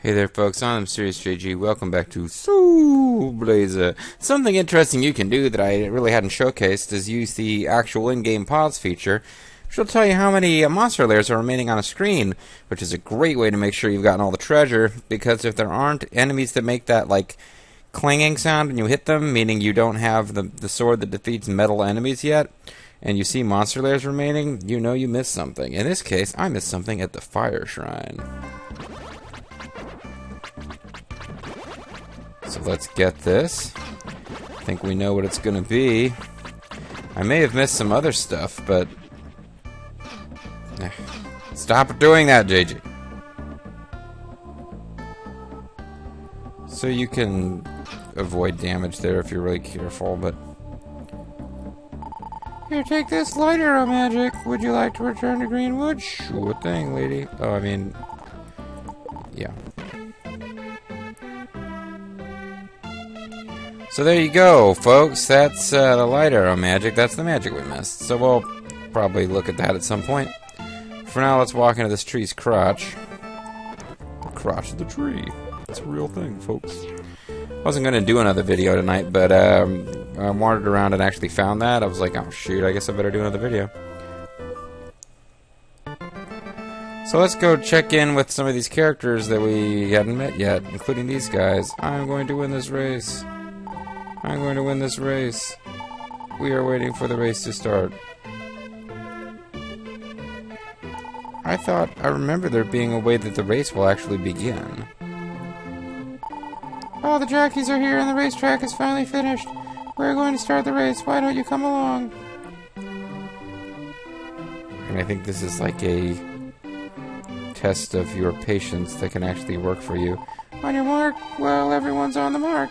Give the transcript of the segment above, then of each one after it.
Hey there folks, I'm Serious JG. Welcome back to Soul Blazer. Something interesting you can do that I really hadn't showcased is use the actual in-game pause feature, which will tell you how many monster layers are remaining on a screen, which is a great way to make sure you've gotten all the treasure, because if there aren't enemies that make that like clanging sound when you hit them, meaning you don't have the sword that defeats metal enemies yet, and you see monster layers remaining, you know you missed something. In this case, I missed something at the fire shrine. So let's get this. I think we know what it's going to be. I may have missed some other stuff, but... Stop doing that, JJ. So you can avoid damage there if you're really careful, but... Here, take this light arrow magic. Would you like to return to Greenwood? Sure thing, lady. Oh, I mean... Yeah. So there you go, folks. That's the light arrow magic. That's the magic we missed. So we'll probably look at that at some point. For now, let's walk into this tree's crotch. Crotch of the tree. It's a real thing, folks. Wasn't going to do another video tonight, but I wandered around and actually found that. I was like, oh shoot, I guess I better do another video. So let's go check in with some of these characters that we hadn't met yet, including these guys. I'm going to win this race. I'm going to win this race. We are waiting for the race to start. I remember there being a way that the race will actually begin. All the jockeys are here and the racetrack is finally finished. We're going to start the race. Why don't you come along? And I think this is like a test of your patience that can actually work for you. On your mark? Well, everyone's on the mark.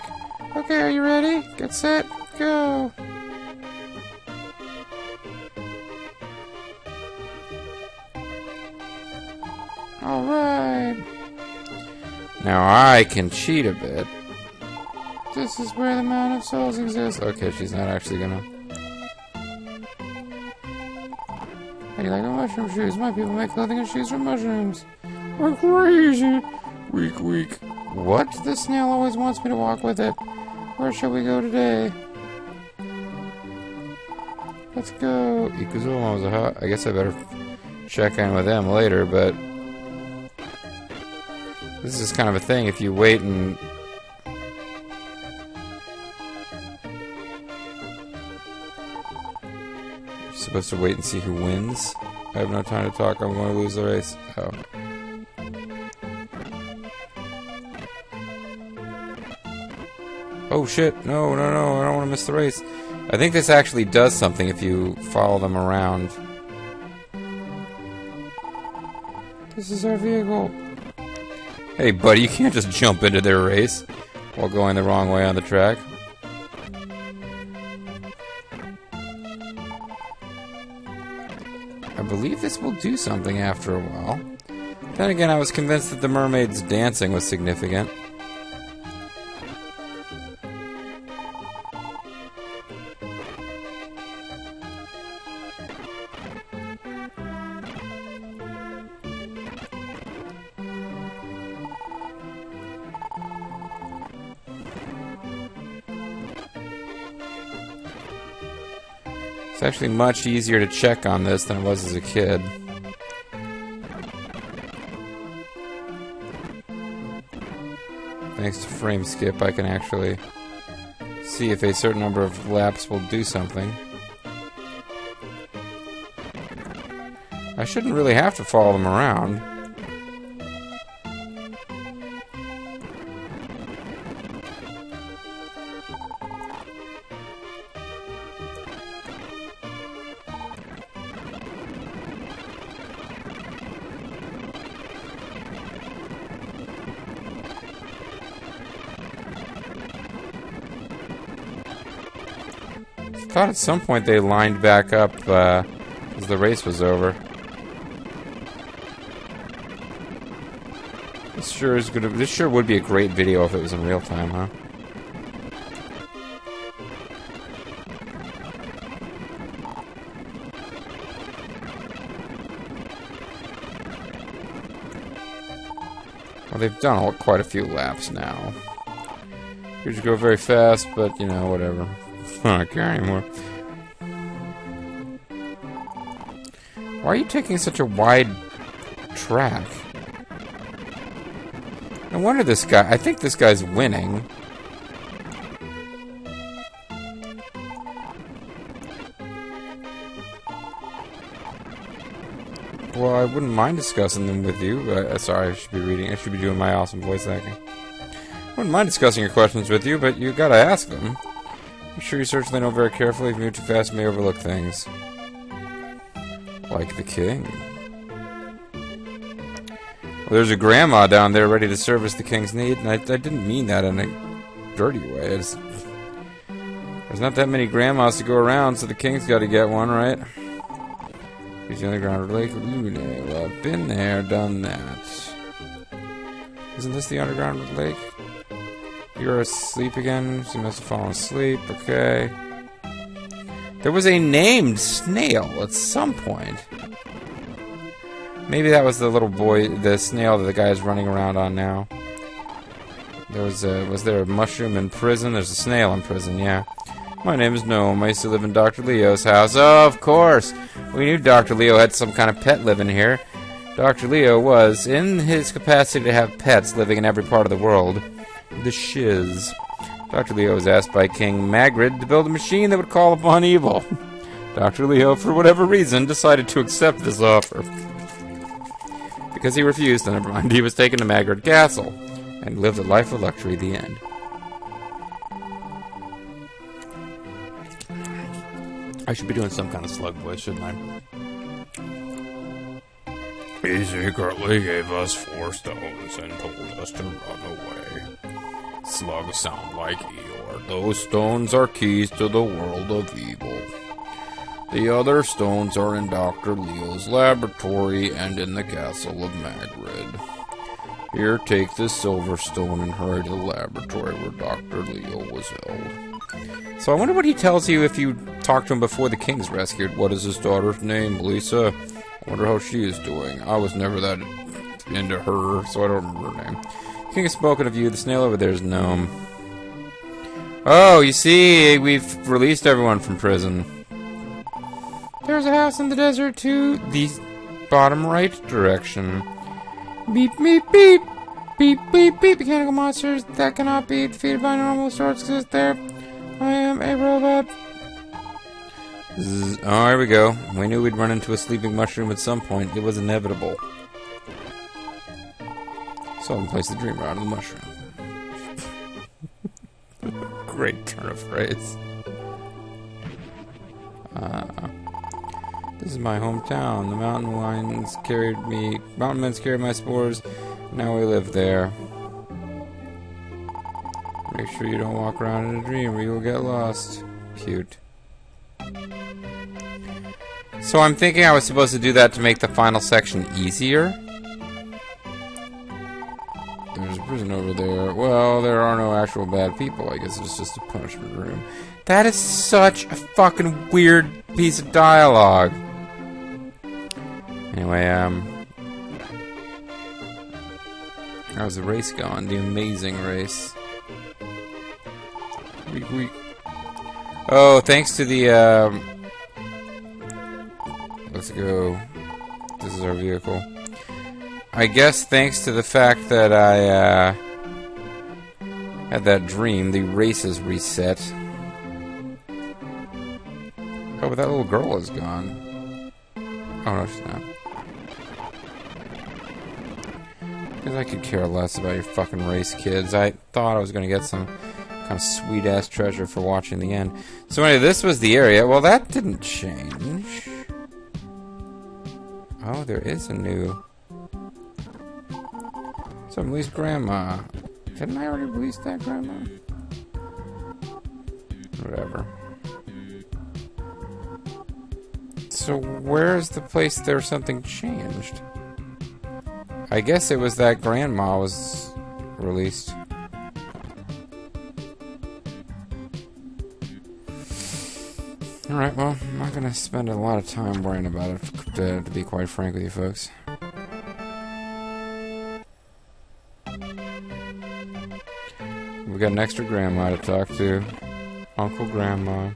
Okay, are you ready? Get set, go! Alright! Now I can cheat a bit. This is where the Mound of Souls exists. Okay, she's not actually gonna... How do you like the mushroom shoes? My people make clothing and shoes from mushrooms. We're crazy! Weak, weak. What? The snail always wants me to walk with it. Where shall we go today? Let's go. Ikuzuma I guess I better check in with them later, but... This is kind of a thing, if you wait and... You're supposed to wait and see who wins. I have no time to talk, I'm going to lose the race. Oh. Oh shit, no, I don't want to miss the race. I think this actually does something if you follow them around. This is our vehicle. Hey buddy, you can't just jump into their race while going the wrong way on the track. I believe this will do something after a while. Then again, I was convinced that the mermaid's dancing was significant. It's actually much easier to check on this than it was as a kid. Thanks to frame skip, I can actually see if a certain number of laps will do something. I shouldn't really have to follow them around. I thought at some point they lined back up as the race was over. This sure would be a great video if it was in real time, huh? Well, they've done quite a few laps now. Usually go very fast, but, you know, whatever. I don't care anymore. Why are you taking such a wide track? No wonder this guy... I think this guy's winning. Well, I wouldn't mind discussing them with you, but... sorry, I should be reading. I should be doing my awesome voice acting. I wouldn't mind discussing your questions with you, but you gotta ask them. Be sure you search the note very carefully. If you move too fast, you may overlook things. Like the king. Well, there's a grandma down there ready to service the king's need, and I didn't mean that in a dirty way. There's not that many grandmas to go around, so the king's gotta get one, right? He's the underground lake. Well, I've been there, done that. Isn't this the underground lake? You're asleep again, so you must have fallen asleep, okay. There was a named snail at some point. Maybe that was the little boy, the snail that the guy is running around on now. There was there a mushroom in prison? There's a snail in prison, yeah. My name is Gnome. I used to live in Dr. Leo's house. Oh, of course! We knew Dr. Leo had some kind of pet living here. Dr. Leo was, in his capacity to have pets living in every part of the world, the shiz. Dr. Leo was asked by King Magrid to build a machine that would call upon evil. Dr. Leo, for whatever reason, decided to accept this offer. Because he refused, never mind, he was taken to Magrid Castle and lived a life of luxury. The end. I should be doing some kind of slug voice, shouldn't I? He secretly gave us 4 stones and told us to run away. Slugs sound like Eeyore. Those stones are keys to the world of evil. The other stones are in Dr. Leo's laboratory and in the castle of Magrid. Here, take this silver stone and hurry to the laboratory where Dr. Leo was held. So I wonder what he tells you if you talk to him before the king's rescued. What is his daughter's name, Lisa? I wonder how she is doing. I was never that into her, so I don't remember her name. The king has spoken of you. The snail over there is Gnome. Oh, you see, we've released everyone from prison. There's a house in the desert to the bottom right direction. Beep, beep, beep. Beep, beep, beep. Mechanical monsters that cannot be defeated by normal swords exist there. I am a robot. Oh, here we go. We knew we'd run into a sleeping mushroom at some point. It was inevitable. Someone placed the dreamer out of the mushroom. Great turn of phrase. This is my hometown. The mountain men carried my spores. Now we live there. Make sure you don't walk around in a dream or you will get lost. Cute. So I'm thinking I was supposed to do that to make the final section easier. There's a prison over there. Well, there are no actual bad people. I guess it's just a punishment room. That is such a fucking weird piece of dialogue. Anyway, how's the race going? The amazing race. Oh, thanks to the, let's go. This is our vehicle. I guess thanks to the fact that I, had that dream, the race is reset. Oh, but that little girl is gone. Oh, no, she's not. Because I could care less about your fucking race, kids. I thought I was going to get some kind of sweet-ass treasure for watching the end. So anyway, this was the area. Well, that didn't change. Oh, there is a new... So release Grandma. Didn't I already release that Grandma? Whatever. So where's the place there something changed? I guess it was that Grandma was released. Alright, well, I'm not going to spend a lot of time worrying about it, to be quite frank with you folks. We got an extra grandma to talk to. Uncle Grandma.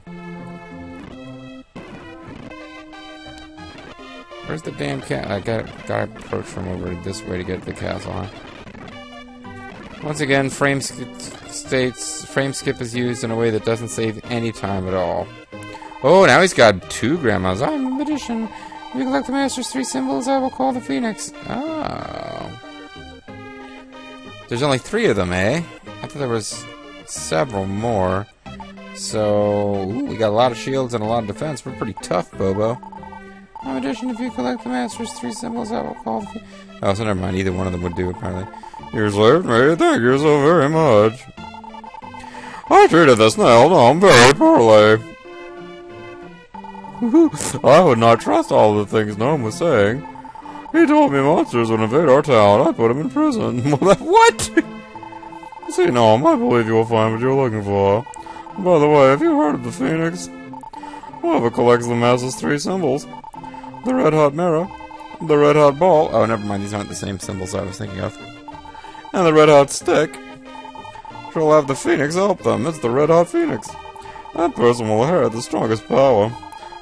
Where's the damn cat? I gotta approach from over this way to get to the castle, huh? Once again, frame skip is used in a way that doesn't save any time at all. Oh, now he's got 2 grandmas. I'm a magician. If you collect the Master's 3 symbols, I will call the Phoenix. Oh. There's only 3 of them, eh? I thought there was several more. So, ooh, we got a lot of shields and a lot of defense. We're pretty tough, Bobo. In addition, if you collect the Master's 3 symbols, I will call the... Oh, so never mind. Either one of them would do, apparently. You saved me. Thank you so very much. I treated the snail gnome very poorly. I would not trust all the things Gnome was saying. He told me monsters would invade our town. I put him in prison. What? See, Gnome, I believe you will find what you're looking for. By the way, have you heard of the Phoenix? Whoever collects the Master's 3 symbols. The red hot mirror. The red hot ball. Oh, never mind. These aren't the same symbols I was thinking of. And the red hot stick. Shall have the Phoenix help them. It's the red hot Phoenix. That person will inherit the strongest power.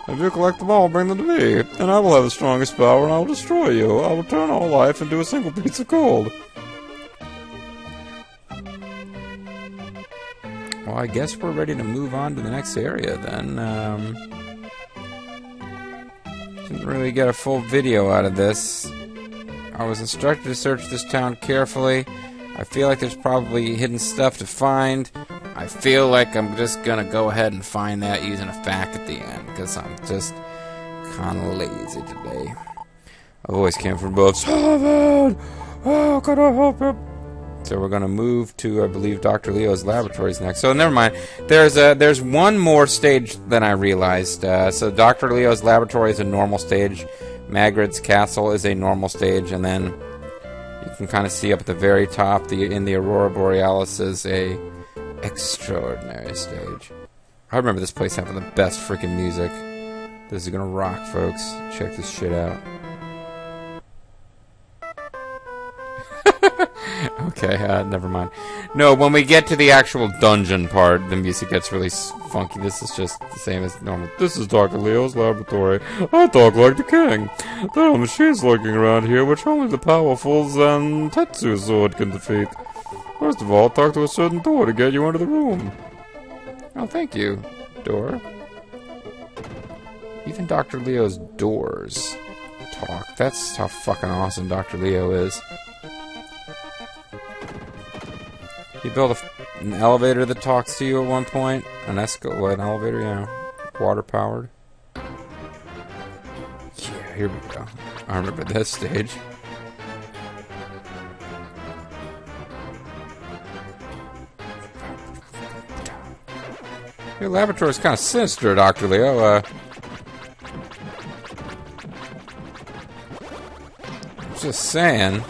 If you collect them all, bring them to me, and I will have the strongest power, and I will destroy you. I will turn all life into a single piece of gold. Well, I guess we're ready to move on to the next area, then. Didn't really get a full video out of this. I was instructed to search this town carefully. I feel like there's probably hidden stuff to find. I feel like I'm just gonna go ahead and find that using a fact at the end, because I'm just kind of lazy today. I always came from above. Sullivan! How can I help you? So we're gonna move to, I believe, Dr. Leo's laboratories next. So never mind. There's one more stage than I realized. So Dr. Leo's laboratory is a normal stage. Magritt's castle is a normal stage, and then you can kind of see up at the very top, in the Aurora Borealis is a extraordinary stage. I remember this place having the best freaking music. This is gonna rock, folks. Check this shit out. Okay, never mind. No, when we get to the actual dungeon part, the music gets really funky. This is just the same as normal. This is Dr. Leo's laboratory. I talk like the king. There are machines lurking around here which only the powerful Zantetsu sword can defeat. First of all, talk to a certain door to get you into the room. Oh, thank you, door. Even Dr. Leo's doors talk. That's how fucking awesome Dr. Leo is. He built an elevator that talks to you at one point. An elevator, yeah. Water powered. Yeah, here we go. I remember that stage. Your laboratory is kind of sinister, Dr. Leo. Just saying.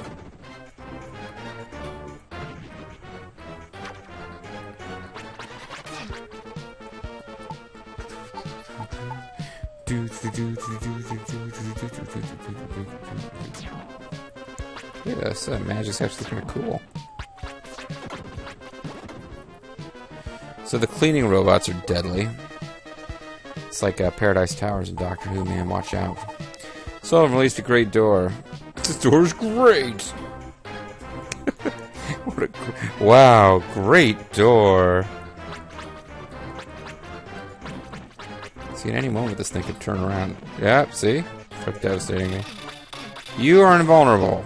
Yeah, this magic's actually kind of cool. So the cleaning robots are deadly. It's like Paradise Towers in Doctor Who, man. Watch out. Sullivan released a great door. This door's great! Wow, great door. See, at any moment this thing could turn around. Yep, see? Quite devastating. You are invulnerable.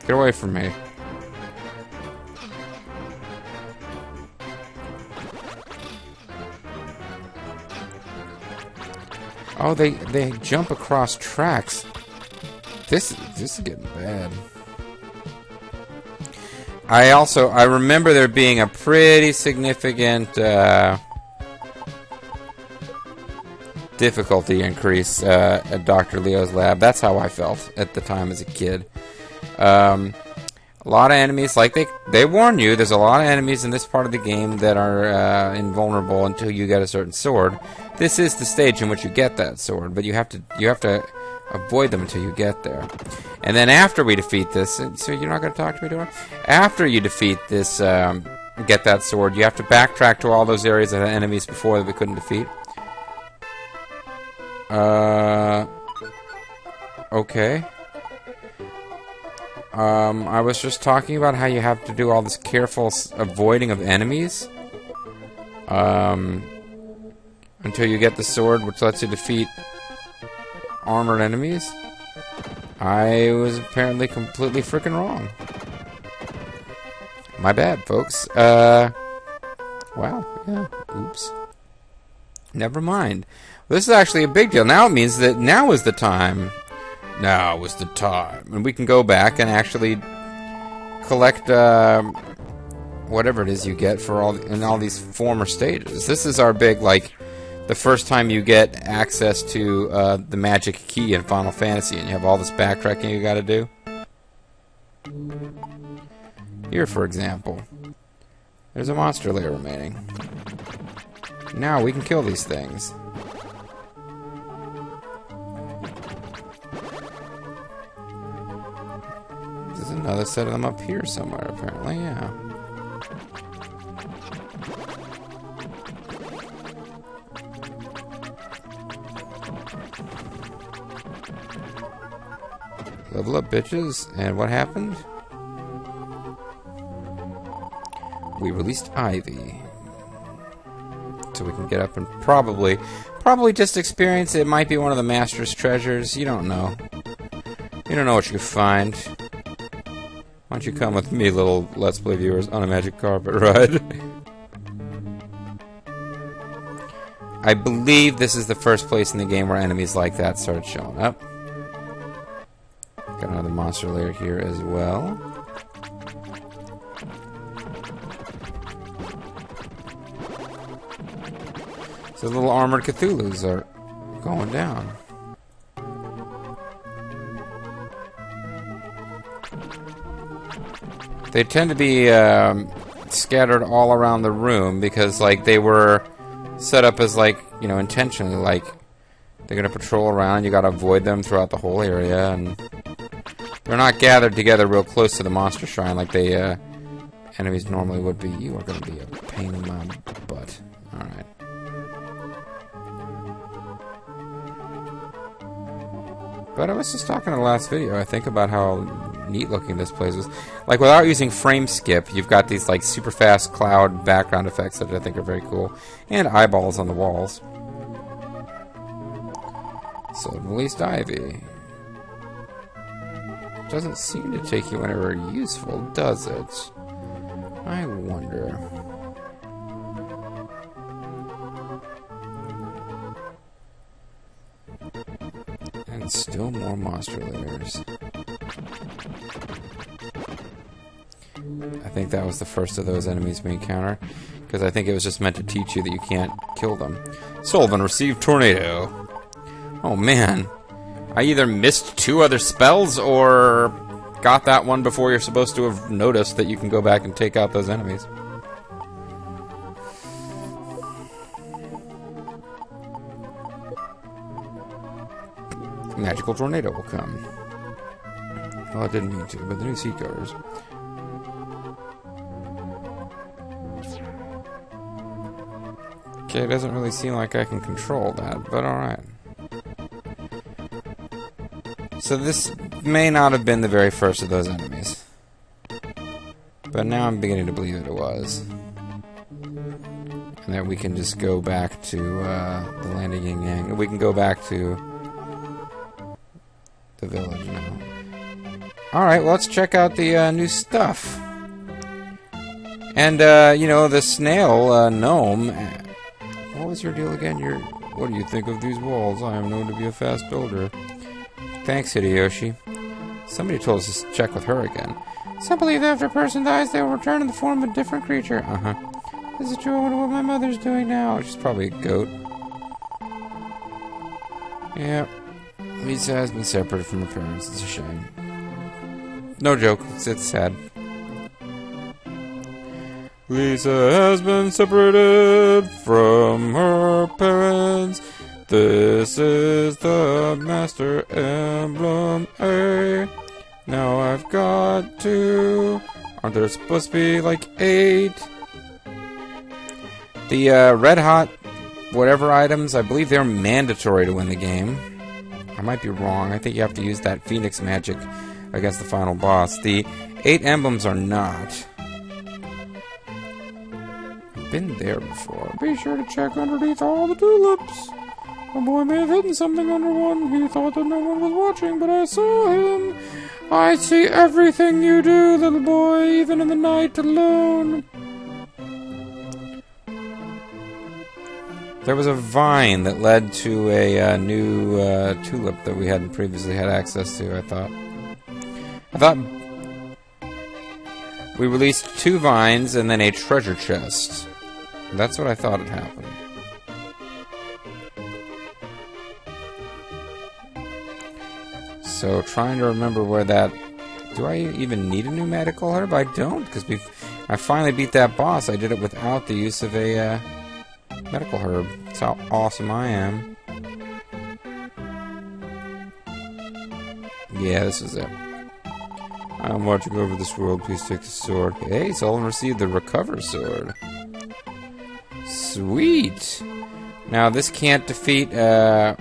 Get away from me. Oh, they jump across tracks. This is getting bad. I remember there being a pretty significant difficulty increase at Dr. Leo's lab. That's how I felt at the time as a kid. A lot of enemies, like they warn you, there's a lot of enemies in this part of the game that are invulnerable until you get a certain sword. This is the stage in which you get that sword, but you have to avoid them until you get there. And then after we defeat this, so you're not going to talk to me, Dora? After you defeat this get that sword. You have to backtrack to all those areas that had enemies before that we couldn't defeat. Okay. I was just talking about how you have to do all this careful avoiding of enemies. Until you get the sword, which lets you defeat armored enemies. I was apparently completely freaking wrong. My bad, folks. Wow. Yeah. Oops. Never mind. This is actually a big deal. Now it means that now is the time. Now is the time. And we can go back and actually collect whatever it is you get for all these former stages. This is our big, like, the first time you get access to the magic key in Final Fantasy, and you have all this backtracking you gotta do. Here, for example, there's a monster layer remaining. Now we can kill these things. There's another set of them up here somewhere, apparently, yeah. Level up, bitches. And what happened? We released Ivy. So we can get up and probably just experience it. It might be one of the Master's treasures. You don't know. You don't know what you could find. Why don't you come with me, little Let's Play viewers, on a magic carpet ride? I believe this is the first place in the game where enemies like that started showing up. Got another monster layer here as well. So the little armored Cthulhus are going down. They tend to be scattered all around the room because, like, they were set up as, like, you know, intentionally, like, they're gonna patrol around. You gotta avoid them throughout the whole area, and they're not gathered together real close to the monster shrine like they enemies normally would be. You are gonna be a pain in my butt. All right. But I was just talking in the last video, I think, about how neat looking this place is. Like, without using frame skip, you've got these, like, super fast cloud background effects that I think are very cool. And eyeballs on the walls. So, released Ivy. Doesn't seem to take you anywhere useful, does it? I wonder. And still more monster layers. I think that was the first of those enemies we encounter, because I think it was just meant to teach you that you can't kill them. Sullivan received Tornado. Oh man. I either missed 2 other spells or got that one before you're supposed to have noticed that you can go back and take out those enemies. Magical tornado will come. Well, I didn't mean to, but the new seat covers. Okay, it doesn't really seem like I can control that, but alright. So this may not have been the very first of those enemies. But now I'm beginning to believe that it was. And that we can just go back to the land of Yin Yang. We can go back to the village now. Alright, well, let's check out the new stuff. And, you know, the snail, gnome. What was your deal again? What do you think of these walls? I am known to be a fast builder. Thanks, Hideyoshi. Somebody told us to check with her again. Some believe that after a person dies, they will return in the form of a different creature. Uh-huh. This is true. I wonder what my mother's doing now. She's probably a goat. Yeah. Lisa has been separated from her parents. It's a shame. No joke. It's sad. Lisa has been separated from her parents. This is the Master Emblem A. Now I've got 2. Aren't there supposed to be like 8? The red hot whatever items, I believe they're mandatory to win the game. I might be wrong. I think you have to use that Phoenix magic against the final boss. The 8 emblems are not. I've been there before. Be sure to check underneath all the tulips. A boy may have hidden something under one. He thought that no one was watching, but I saw him. I see everything you do, little boy, even in the night alone. There was a vine that led to a new tulip that we hadn't previously had access to, I thought. We released 2 vines and then a treasure chest. That's what I thought had happened. So, trying to remember where that... Do I even need a new medical herb? I don't, because I finally beat that boss. I did it without the use of a medical herb. That's how awesome I am. Yeah, this is it. I'm watching over this world. Please take the sword. Hey, Solon received the recover sword. Sweet! Now, this can't defeat... Oh,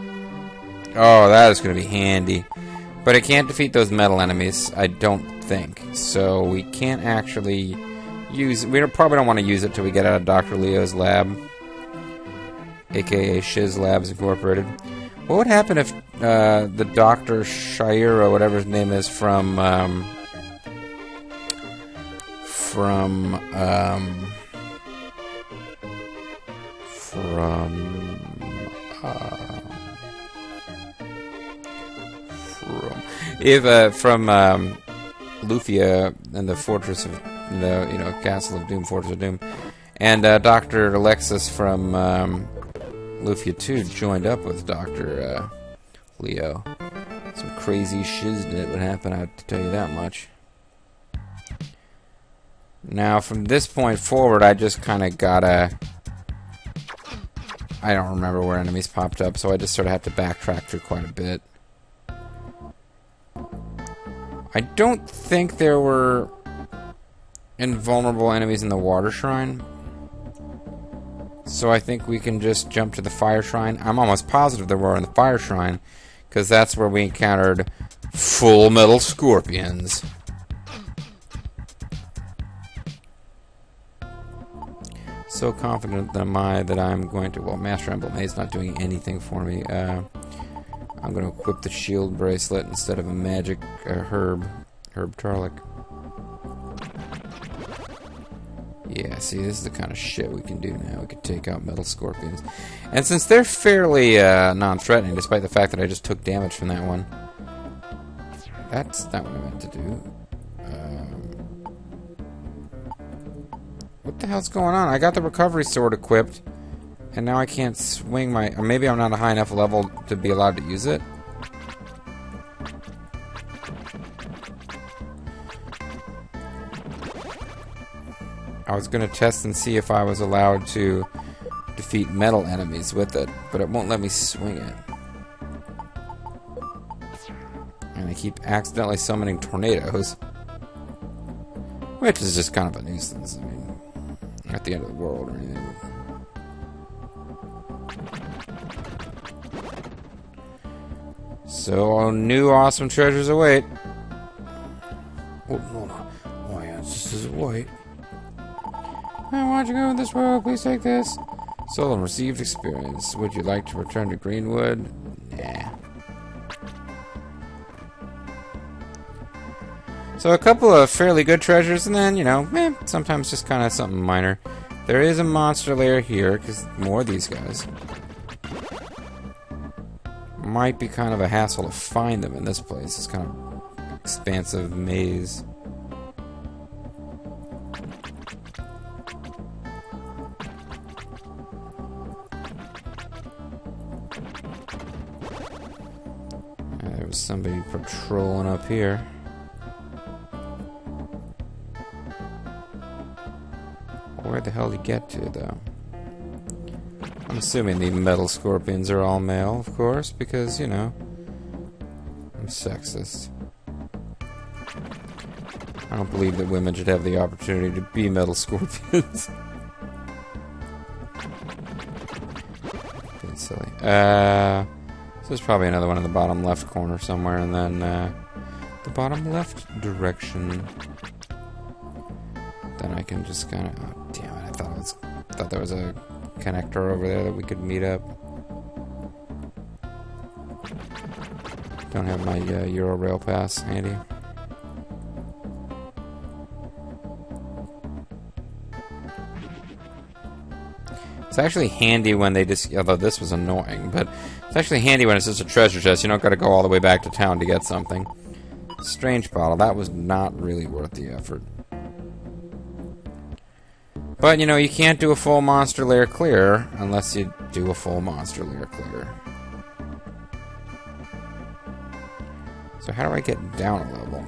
that is going to be handy. But it can't defeat those metal enemies, I don't think. So we can't actually use... We probably don't want to use it till we get out of Dr. Leo's lab. A.k.a. Shiz Labs Incorporated. What would happen if the Dr. Shire, whatever his name is, from Lufia and the Fortress of the Castle of Doom, Fortress of Doom, and Dr. Alexis from Lufia 2 joined up with Dr. Leo. Some crazy shiznit would happen, I have to tell you that much. Now, from this point forward, I just kind of gotta... I don't remember where enemies popped up, so I just sort of have to backtrack through quite a bit. I don't think there were invulnerable enemies in the water shrine. So I think we can just jump to the fire shrine. I'm almost positive there were in the fire shrine, because that's where we encountered full metal scorpions. So confident that I'm going to... Well, Master Emblem A is not doing anything for me. I'm going to equip the shield bracelet instead of a magic herb tarlic. Yeah, see, this is the kind of shit we can do now. We can take out metal scorpions. And since they're fairly non-threatening, despite the fact that I just took damage from that one. That's not what I meant to do. What the hell's going on? I got the recovery sword equipped, and now I can't swing my... Or maybe I'm not a high enough level to be allowed to use it? I was going to test and see if I was allowed to defeat metal enemies with it, but it won't let me swing it. And I keep accidentally summoning tornadoes. Which is just kind of a nuisance. I mean, not the end of the world or anything. So, new awesome treasures await. Oh, no. Oh, yeah, this is white. I want you to go in this world. Please take this. Solon received experience. Would you like to return to Greenwood? Nah. So a couple of fairly good treasures, and then, sometimes just kind of something minor. There is a monster lair here, because more of these guys. Might be kind of a hassle to find them in this place. It's kind of expansive maze. There was somebody patrolling up here. Where the hell did he get to, though? I'm assuming the metal scorpions are all male, of course, because, I'm sexist. I don't believe that women should have the opportunity to be metal scorpions. So there's probably another one in the bottom left corner somewhere, and then the bottom left direction. Then I can just kind of... Oh, damn it! I thought there was a connector over there that we could meet up. Don't have my Euro Rail Pass handy. It's actually handy when they just... Although this was annoying, but it's actually handy when it's just a treasure chest. You don't got to go all the way back to town to get something. Strange bottle. That was not really worth the effort. But, you know, you can't do a full monster layer clear unless you do a full monster layer clear. So how do I get down a level?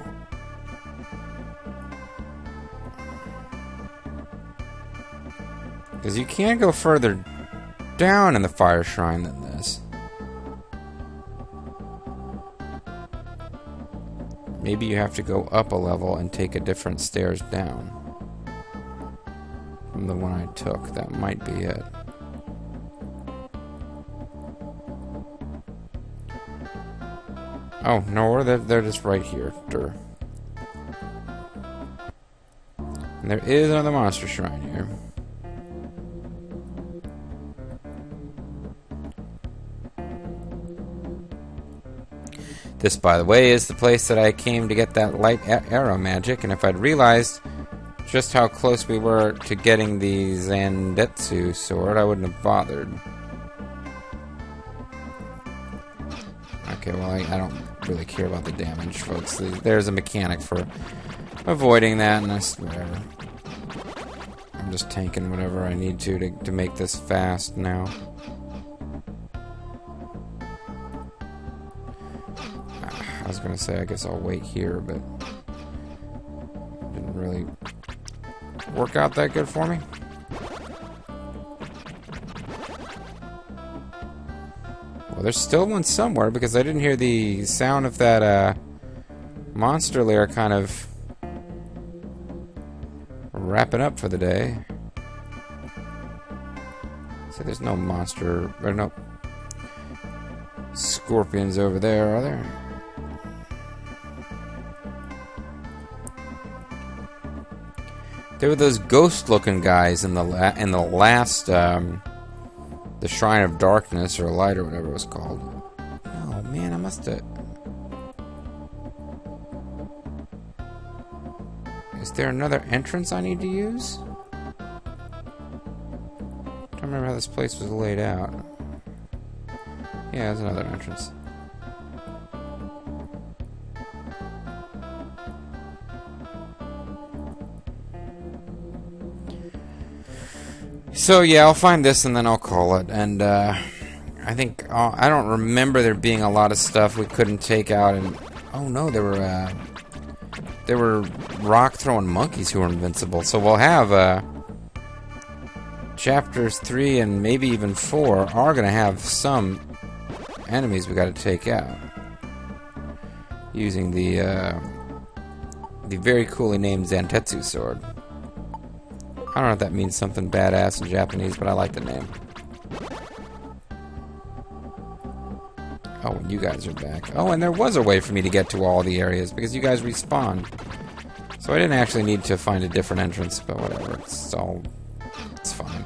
Because you can't go further down in the fire shrine than this. Maybe you have to go up a level and take a different stairs down from the one I took. That might be it. Oh, no, they're just right here. Durr. And there is another monster shrine here. This, by the way, is the place that I came to get that light arrow magic, and if I'd realized just how close we were to getting the Zandetsu sword, I wouldn't have bothered. Okay, well, I don't really care about the damage, folks. There's a mechanic for avoiding that, and whatever. I'm just tanking whatever I need to make this fast now. I was gonna say, I guess I'll wait here, but didn't really work out that good for me. Well, there's still one somewhere, because I didn't hear the sound of that monster lair kind of wrapping up for the day. So there's no monster, or no scorpions over there, are there? There were those ghost-looking guys in the last, the Shrine of Darkness, or Light, or whatever it was called. Oh, man, I must have... Is there another entrance I need to use? Don't remember how this place was laid out. Yeah, there's another entrance. So yeah, I'll find this and then I'll call it. And I think I don't remember there being a lot of stuff we couldn't take out. And oh no, there were rock throwing monkeys who were invincible. So we'll have chapters 3 and maybe even 4 are gonna have some enemies we got to take out using the very coolly named Zantetsu sword. I don't know if that means something badass in Japanese, but I like the name. Oh, and you guys are back. Oh, and there was a way for me to get to all the areas, because you guys respawned. So I didn't actually need to find a different entrance, but whatever. It's fine.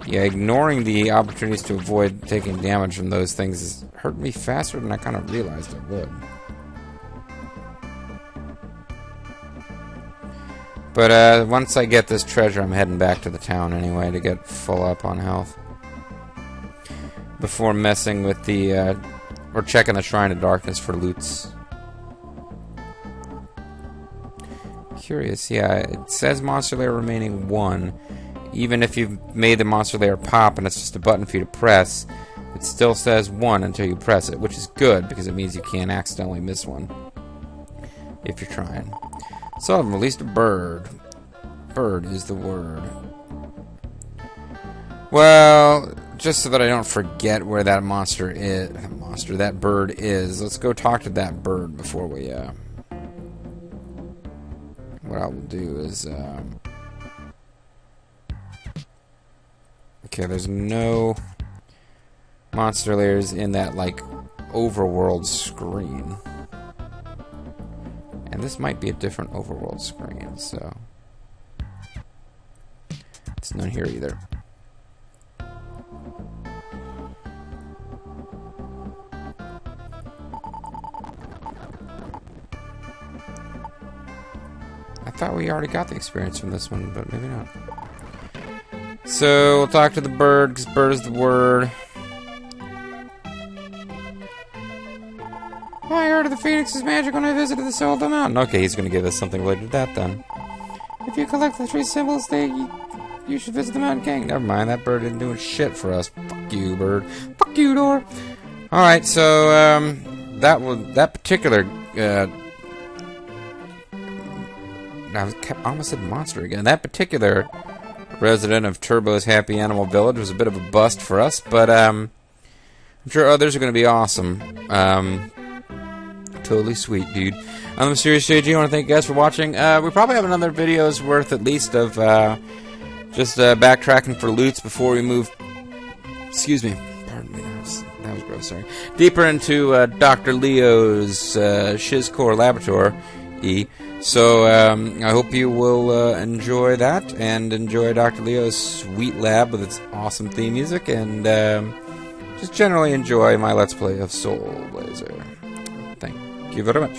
Yeah, ignoring the opportunities to avoid taking damage from those things has hurt me faster than I kind of realized it would. But once I get this treasure, I'm heading back to the town anyway to get full up on health. Before messing with the, or checking the Shrine of Darkness for loots. Curious, yeah, it says Monster Lair remaining 1. Even if you've made the Monster Lair pop and it's just a button for you to press, it still says 1 until you press it, which is good because it means you can't accidentally miss one if you're trying. So I've released a bird. Bird is the word. Well, just so that I don't forget where that monster is, that bird is, let's go talk to that bird before we what I will do is, okay, there's no monster layers in that, like, overworld screen. And this might be a different overworld screen, so it's not here either. I thought we already got the experience from this one, but maybe not. So, we'll talk to the bird, because bird is the word. Oh, I heard of the Phoenix's magic when I visited the Soul of the Mountain. Okay, he's going to give us something related to that, then. If you collect the 3 symbols, you should visit the Mountain King. Never mind, that bird isn't doing shit for us. Fuck you, bird. Fuck you, door. Alright, so, that particular, I almost said monster again. That particular resident of Turbo's Happy Animal Village was a bit of a bust for us, but I'm sure others are going to be awesome. Totally sweet, dude. I'm Mysterious JG. I want to thank you guys for watching. We probably have another video's worth at least of just backtracking for loots before we move. Excuse me. Pardon me. That was gross. Sorry. Deeper into Dr. Leo's Shizcore Laboratory. So, I hope you will enjoy that, and enjoy Dr. Leo's sweet lab with its awesome theme music, and just generally enjoy my Let's Play of Soul Blazer. Thank you very much.